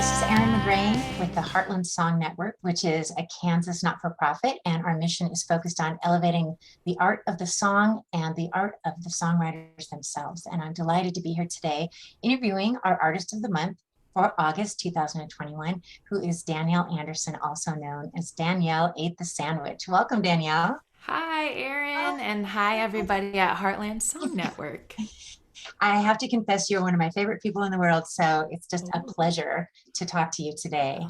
This is Erin McGrane with the Heartland Song Network, which is a Kansas not-for-profit, and our mission is focused on elevating the art of the song and the art of the songwriters themselves. And I'm delighted to be here today interviewing our Artist of the Month for August 2021, who is Danielle Anderson, also known as Danielle Ate the Sandwich. Welcome, Danielle. Hi, Erin, and hi, everybody at Heartland Song Network. I have to confess, you're one of my favorite people in the world, so it's just a Ooh. pleasure to talk to you today.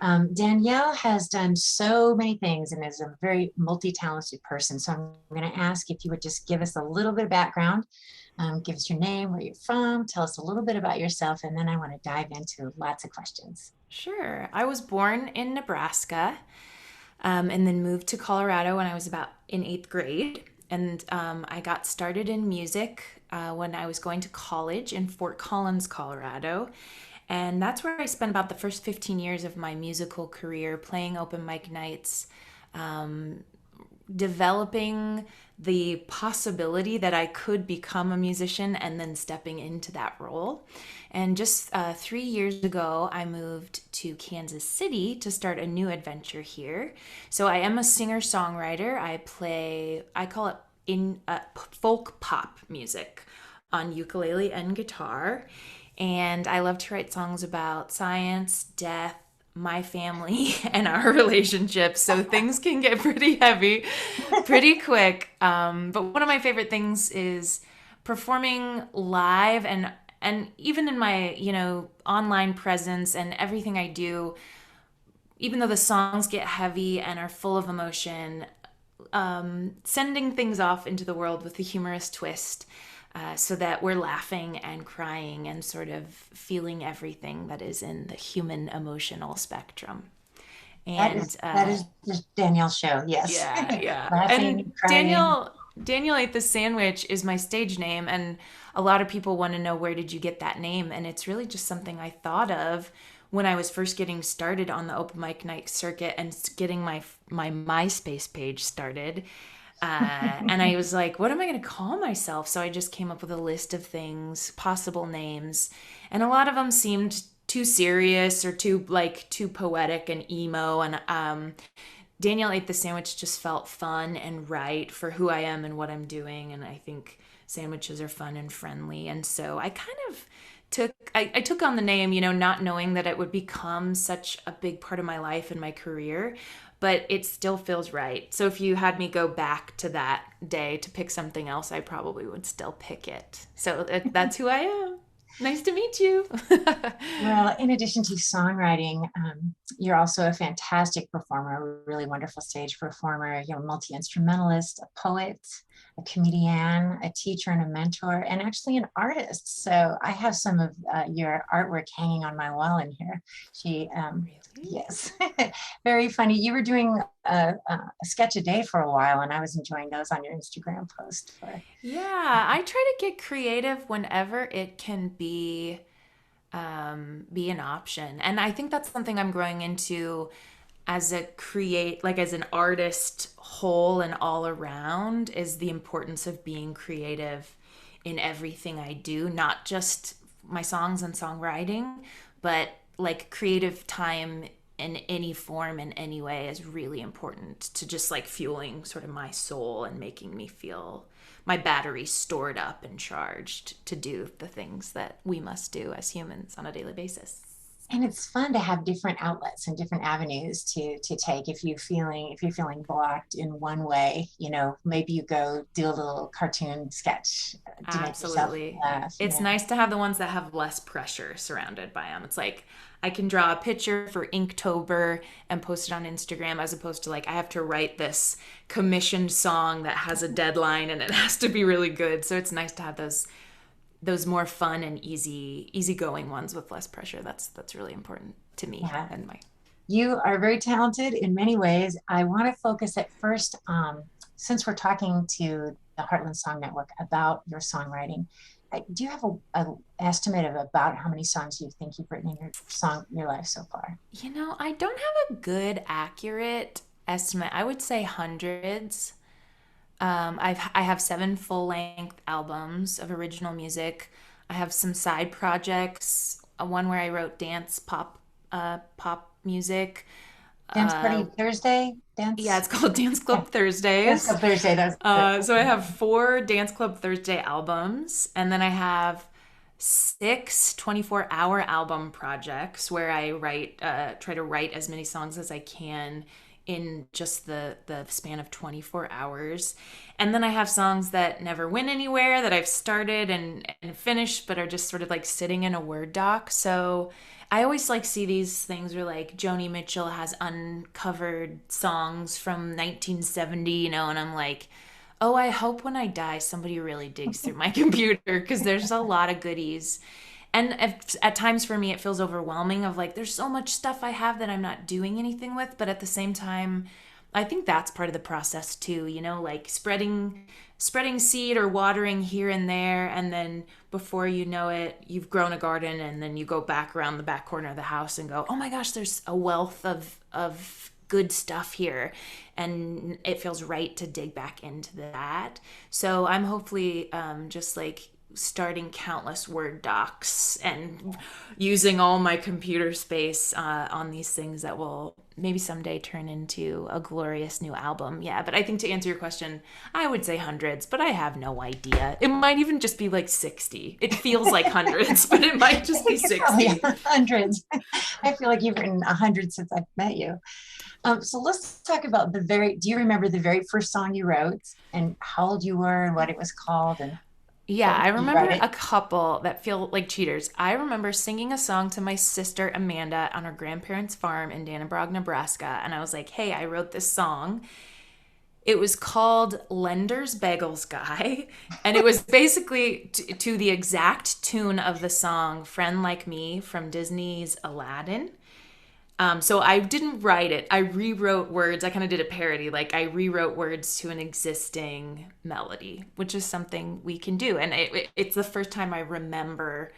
Oh, Danielle has done so many things and is a very multi-talented person. So I'm going to ask if you would just give us a little bit of background, give us your name, where you're from, tell us a little bit about yourself, and then I want to dive into lots of questions. sure. I was born in Nebraska, and then moved to Colorado when I was about in eighth grade. And I got started in music when I was going to college in Fort Collins, Colorado. And that's where I spent about the first 15 years of my musical career playing open mic nights, developing the possibility that I could become a musician and then stepping into that role. And just 3 years ago, I moved to Kansas City to start a new adventure here. So I am a singer songwriter. I call it in folk pop music on ukulele and guitar. And I love to write songs about science, death, my family, and our relationship. So things can get pretty heavy pretty quick. But one of my favorite things is performing live and even in my, online presence and everything I do, even though the songs get heavy and are full of emotion, sending things off into the world with a humorous twist, so that we're laughing and crying and sort of feeling everything that is in the human emotional spectrum. That And is that is the Danielle show. Yes, yeah, yeah. laughing, And crying. Danielle Ate the Sandwich is my stage name, and a lot of people want to know, where did you get that name? And it's really just something I thought of when I was first getting started on the open mic night circuit and getting my MySpace page started. And I was like, what am I going to call myself? So I just came up with a list of things, possible names, and a lot of them seemed too serious or too poetic and emo. And Danielle Ate the Sandwich just felt fun and right for who I am and what I'm doing. And I think sandwiches are fun and friendly. And so I kind of I took on the name, not knowing that it would become such a big part of my life and my career, but it still feels right. So if you had me go back to that day to pick something else, I probably would still pick it. So that's who I am. Nice to meet you. Well, in addition to songwriting, you're also a fantastic performer, a really wonderful stage performer. You're a multi-instrumentalist, a poet, a comedian, a teacher, and a mentor, and actually an artist. So I have some of your artwork hanging on my wall in here. She, Really? yes, very funny. You were doing a sketch a day for a while, and I was enjoying those on your Instagram post. For Yeah, I try to get creative whenever it can be an option. And I think that's something I'm growing into as as an artist whole and all around, is the importance of being creative in everything I do, not just my songs and songwriting, but like creative time in any form in any way is really important to just like fueling sort of my soul and making me feel my battery stored up and charged to do the things that we must do as humans on a daily basis. and it's fun to have different outlets and different avenues to take. If you're feeling blocked in one way, maybe you go do a little cartoon sketch to make yourself Absolutely. laugh. It's nice to have the ones that have less pressure surrounded by them. It's like I can draw a picture for Inktober and post it on Instagram, as opposed to like I have to write this commissioned song that has a deadline and it has to be really good. So it's nice to have those more fun and easygoing ones with less pressure. That's really important to me Yeah, and my. you are very talented in many ways. I want to focus at first, since we're talking to the Heartland Song Network about your songwriting. Do you have a estimate of about how many songs you think you've written in your life so far? I don't have a good accurate estimate. I would say hundreds. I have 7 full-length albums of original music. I have some side projects. One where I wrote dance pop pop music. Dance Uh, Party Thursday? yeah, Dance? it's called Dance Yeah. Club Dance Thursdays. Club Thursday. That's the So I have four Dance Club Thursday albums, and then I have six 24-hour album projects where I try to write as many songs as I can in just the span of 24 hours. And then I have songs that never went anywhere that I've started and finished, but are just sort of like sitting in a Word doc. So I always like see these things where like Joni Mitchell has uncovered songs from 1970, and I'm like, oh, I hope when I die somebody really digs through my computer because there's a lot of goodies. And at times for me it feels overwhelming of like there's so much stuff I have that I'm not doing anything with, but at the same time I think that's part of the process too, like spreading seed or watering here and there, and then before you know it you've grown a garden, and then you go back around the back corner of the house and go, oh my gosh, there's a wealth of good stuff here, and it feels right to dig back into that. So I'm hopefully just like starting countless Word docs and using all my computer space on these things that will maybe someday turn into a glorious new album. Yeah, but I think to answer your question, I would say hundreds, but I have no idea. It might even just be like 60. It feels like hundreds, but it might I just be think it's probably 60. hundreds. I feel like you've written 100 since I've met you. So let's talk about do you remember the very first song you wrote and how old you were and what it was called and Yeah, what I made you write remember it? a couple that feel like cheaters. I remember singing a song to my sister Amanda on her grandparents' farm in Dannebrog, Nebraska, and I was like, "Hey, I wrote this song." It was called Lender's Bagels Guy, and it was basically to the exact tune of the song Friend Like Me from Disney's Aladdin. So I didn't write it. I rewrote words. I kind of did a parody. Like I rewrote words to an existing melody, which is something we can do. And it's the first time I remember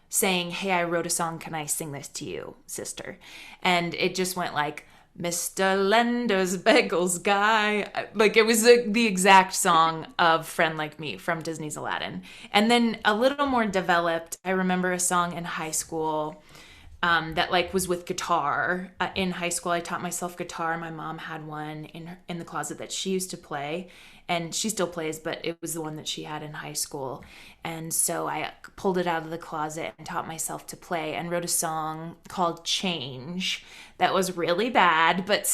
saying, "Hey, I wrote a song. Can I sing this to you, sister?" And it just went like, Mr. Lender's Bagels Guy. Like it was the exact song of Friend Like Me from Disney's Aladdin. And then a little more developed, I remember a song in high school that like was with guitar. In high school, I taught myself guitar. My mom had one in the closet that she used to play, and she still plays, but it was the one that she had in high school. And so I pulled it out of the closet and taught myself to play, and wrote a song called Change that was really bad, but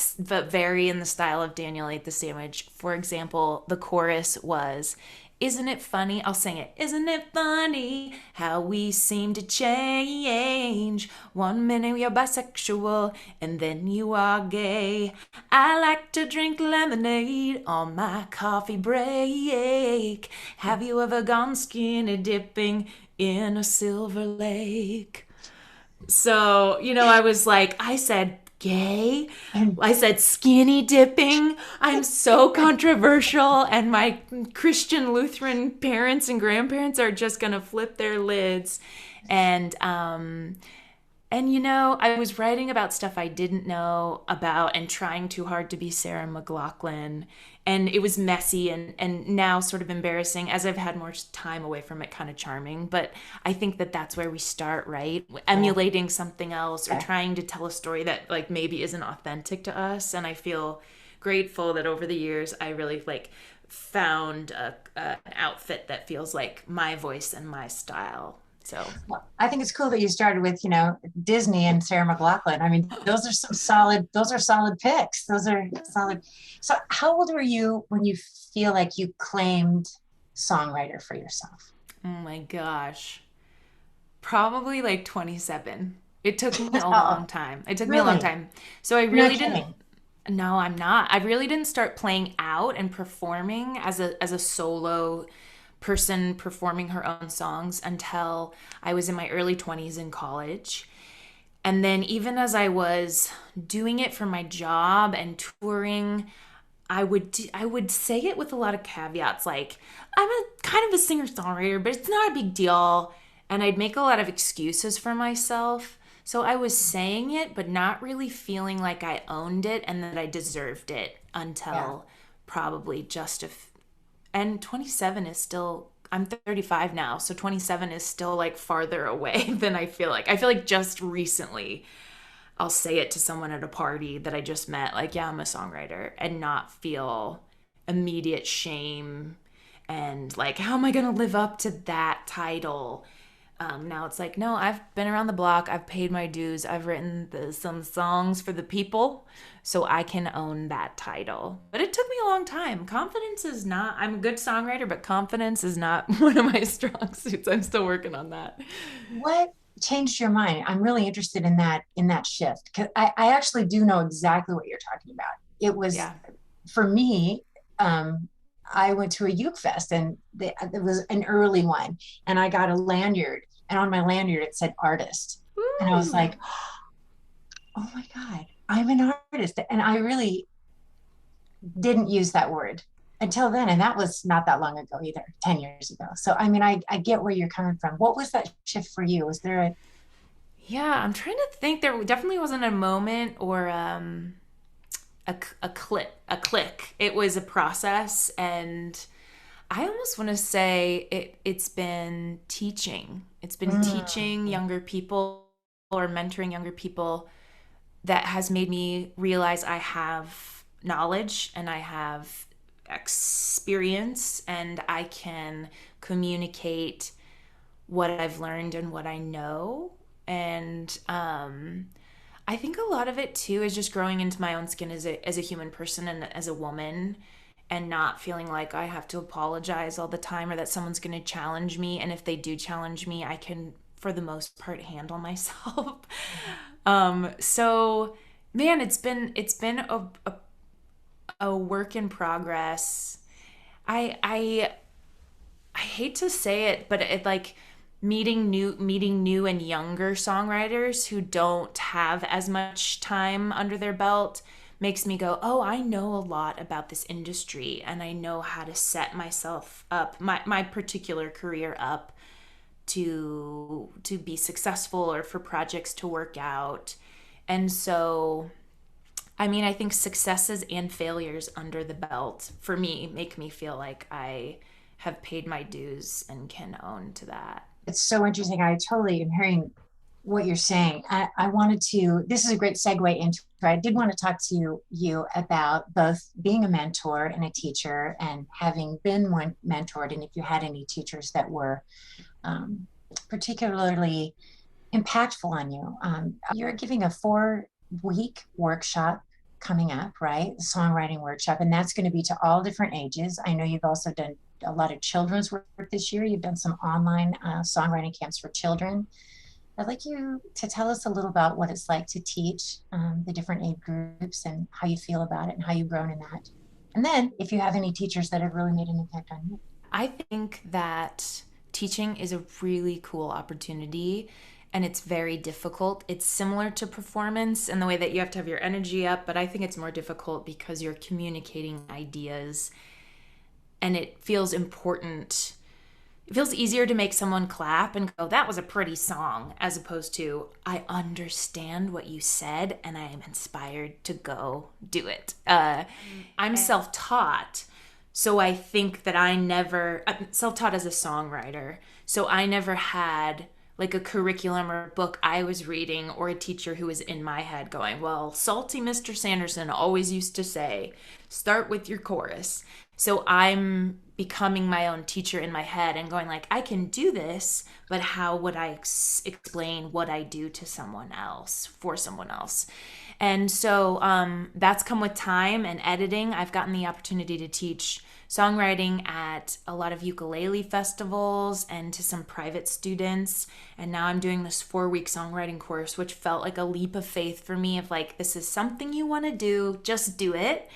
very in the style of Danielle Ate the Sandwich. For example, the chorus was, isn't it funny? I'll sing it. Isn't it funny how we seem to change? One minute you're bisexual and then you are gay. I like to drink lemonade on my coffee break. Have you ever gone skinny dipping in a silver lake? So, I was like, I said gay. And I said skinny dipping. I'm so controversial, and my Christian Lutheran parents and grandparents are just going to flip their lids. And I was writing about stuff I didn't know about and trying too hard to be Sarah McLachlan. And it was messy and now sort of embarrassing. As I've had more time away from it, kind of charming. But I think that that's where we start, right? yeah, Emulating something else or yeah. trying to tell a story that like maybe isn't authentic to us. And I feel grateful that over the years I really like found an outfit that feels like my voice and my style. So Well, I think it's cool that you started with, Disney and Sarah McLachlan. I mean, those are solid picks. Those are solid. So how old were you when you feel like you claimed songwriter for yourself? oh my gosh. Probably like 27. It took me a Oh, long time. It took me a long really? time. So I You're not really didn't. kidding. No, I'm not. I really didn't start playing out and performing as a solo person performing her own songs until I was in my early 20s in college. And then even as I was doing it for my job and touring, I would say it with a lot of caveats, like I'm a kind of a singer-songwriter, but it's not a big deal. And I'd make a lot of excuses for myself. So I was saying it, but not really feeling like I owned it and that I deserved it Yeah. until probably and 27 is still, I'm 35 now, so 27 is still like farther away than I feel like. I feel like just recently I'll say it to someone at a party that I just met, like, yeah, I'm a songwriter, and not feel immediate shame and like, how am I going to live up to that title? Now it's like, no, I've been around the block. I've paid my dues. I've written some songs for the people, so I can own that title. But it took me a long time. Confidence is not, I'm a good songwriter, but confidence is not one of my strong suits. I'm still working on that. What changed your mind? I'm really interested in that shift because I actually do know exactly what you're talking about. It was Yeah. for me. I went to a uke fest and it was an early one, and I got a lanyard, and on my lanyard it said artist, and I was Woo! like, oh my god, I'm an artist, and I really didn't use that word until then, and that was not that long ago either, 10 years ago. So I mean, I get where you're coming from. What was that shift for you? Was there a Yeah, I'm trying to think. There definitely wasn't a moment or a click. It was a process, and I almost want to say it's been teaching. It's been teaching mm, younger people or mentoring younger people that has made me realize I have knowledge and I have experience, and I can communicate what I've learned and what I know. And I think a lot of it too is just growing into my own skin as a human person and as a woman, and not feeling like I have to apologize all the time or that someone's going to challenge me. And if they do challenge me, I can, for the most part, handle myself. So man, it's been a work in progress. I hate to say it, but it like meeting new and younger songwriters who don't have as much time under their belt makes me go, oh, I know a lot about this industry, and I know how to set myself up, my particular career up to be successful or for projects to work out. And so I mean, I think successes and failures under the belt for me make me feel like I have paid my dues and can own to that. it's so interesting. I totally am hearing what you're saying. I wanted to, this is a great segue into, I did want to talk to you about both being a mentor and a teacher and having been one mentored, and if you had any teachers that were particularly impactful on you. You're giving a 4-week workshop coming up, right? The songwriting workshop, and that's going to be to all different ages. I know you've also done a lot of children's work this year. You've done some online songwriting camps for children. I'd like you to tell us a little about what it's like to teach the different age groups and how you feel about it and how you've grown in that. And then if you have any teachers that have really made an impact on you. I think that teaching is a really cool opportunity, and it's very difficult. It's similar to performance in the way that you have to have your energy up, but I think it's more difficult because you're communicating ideas, and it feels important. It feels easier to make someone clap and go, that was a pretty song, as opposed to, I understand what you said and I am inspired to go do it. I'm self taught. So I think that I'm self taught as a songwriter. So I never had like a curriculum or a book I was reading or a teacher who was in my head going, well, salty Mr. Sanderson always used to say, start with your chorus. So I'm becoming my own teacher in my head and going like, I can do this, but how would I explain what I do to someone else, for someone else? And so that's come with time and editing. I've gotten the opportunity to teach songwriting at a lot of ukulele festivals and to some private students. And now I'm doing this 4-week songwriting course, which felt like a leap of faith for me of like, this is something you want to do, just do it.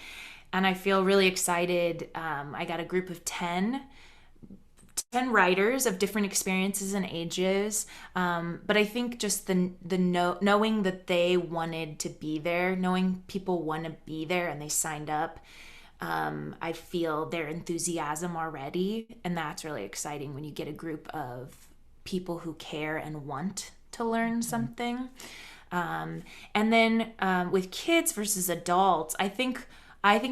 And I feel really excited. I got a group of 10 writers of different experiences and ages. But I think just knowing that they wanted to be there, knowing people want to be there and they signed up, I feel their enthusiasm already. And that's really exciting when you get a group of people who care and want to learn something. And then with kids versus adults, I think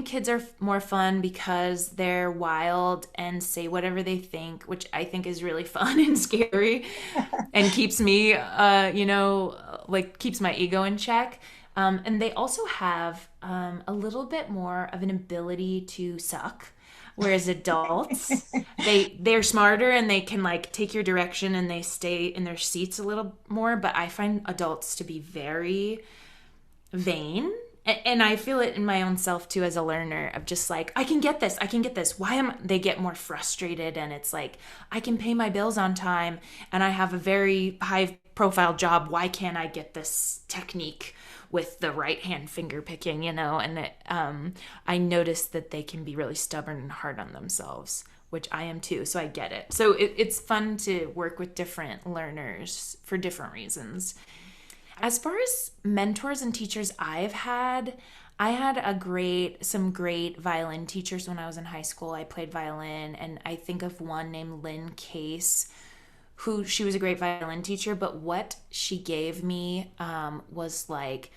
kids are more fun because they're wild and say whatever they think, which I think is really fun and scary and keeps me, like keeps my ego in check. And they also have a little bit more of an ability to suck. Whereas adults, they're smarter and they can like take your direction and they stay in their seats a little more. But I find adults to be very vain. And I feel it in my own self too as a learner of just like, I can get this. Why am they get more frustrated? And it's like, I can pay my bills on time and I have a very high profile job. Why can't I get this technique with the right hand finger picking, And I noticed that they can be really stubborn and hard on themselves, which I am too. So I get it. So it's fun to work with different learners for different reasons. As far as mentors and teachers I had some great violin teachers when I was in high school. I played violin, and I think of one named Lynn Case, she was a great violin teacher, but what she gave me was like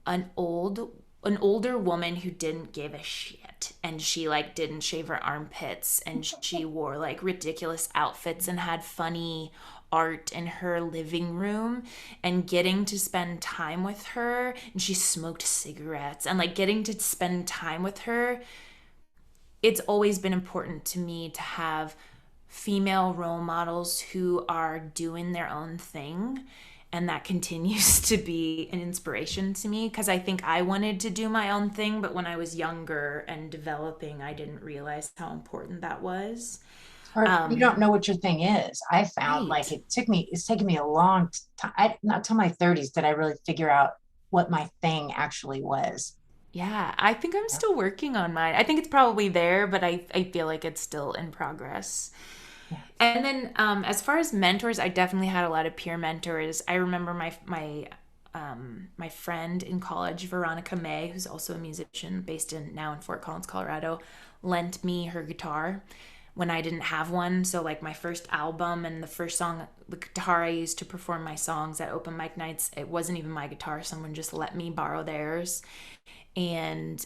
an older woman who didn't give a shit, and she like didn't shave her armpits, and she wore like ridiculous outfits and had funny art in her living room, and getting to spend time with her, and she smoked cigarettes, and like getting to spend time with her. It's always been important to me to have female role models who are doing their own thing, and that continues to be an inspiration to me, because I think I wanted to do my own thing, but when I was younger and developing, I didn't realize how important that was. Or you don't know what your thing is. I found like Right. it's taken me a long time, not till my 30s did I really figure out what my thing actually was. Yeah, I think I'm still working on mine. I think it's probably there, but I feel like it's still in progress. Yeah. And then as far as mentors, I definitely had a lot of peer mentors. I remember my friend in college, Veronica May, who's also a musician based now in Fort Collins, Colorado, lent me her guitar when I didn't have one. So like my first album and the first song, the guitar I used to perform my songs at open mic nights, it wasn't even my guitar. Someone just let me borrow theirs. And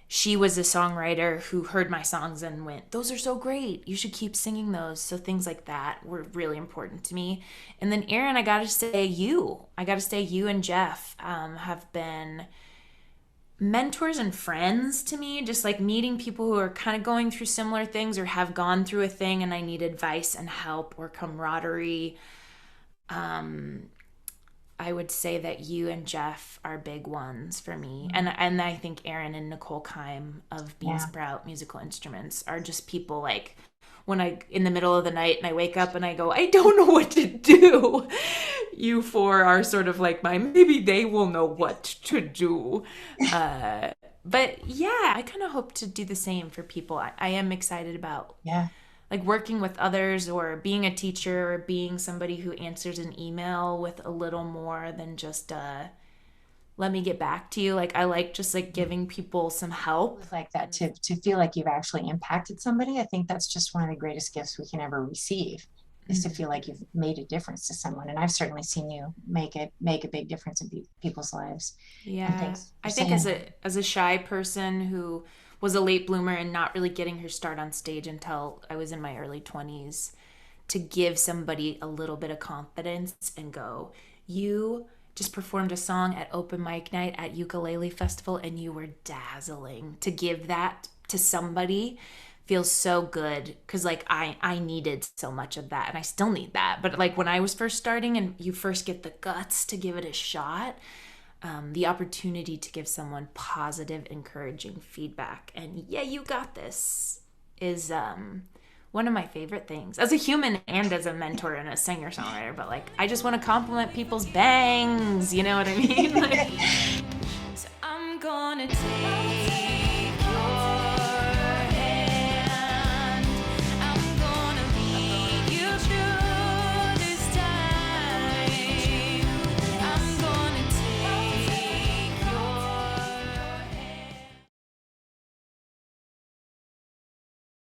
she was a songwriter who heard my songs and went, "Those are so great. You should keep singing those." So things like that were really important to me. And then Erin, I got to say you and Jeff have been mentors and friends to me, just like meeting people who are kind of going through similar things or have gone through a thing and I need advice and help or camaraderie. I would say that you and Jeff are big ones for me. And I think Erin and Nicole Kime of Bean Yeah. Sprout Musical Instruments are just people like when I in the middle of the night and I wake up and I go, I don't know what to do. You four are sort of like maybe they will know what to do. But yeah, I kind of hope to do the same for people. I am excited about Yeah. like working with others or being a teacher or being somebody who answers an email with a little more than just let me get back to you. Like I like just like giving people some help. Like that to feel like you've actually impacted somebody. I think that's just one of the greatest gifts we can ever receive, is to feel like you've made a difference to someone. And I've certainly seen you make a big difference in people's lives. And Yeah. thanks for I think saying as a shy person who was a late bloomer and not really getting her start on stage until I was in my early 20s, to give somebody a little bit of confidence and go, you just performed a song at open mic night at Ukulele Festival and you were dazzling. To give that to somebody feels so good, because like I needed so much of that and I still need that. But like when I was first starting and you first get the guts to give it a shot, the opportunity to give someone positive, encouraging feedback and yeah, you got this is one of my favorite things as a human and as a mentor and a singer-songwriter. But like I just want to compliment people's bangs, you know what I mean? Like, so I'm gonna take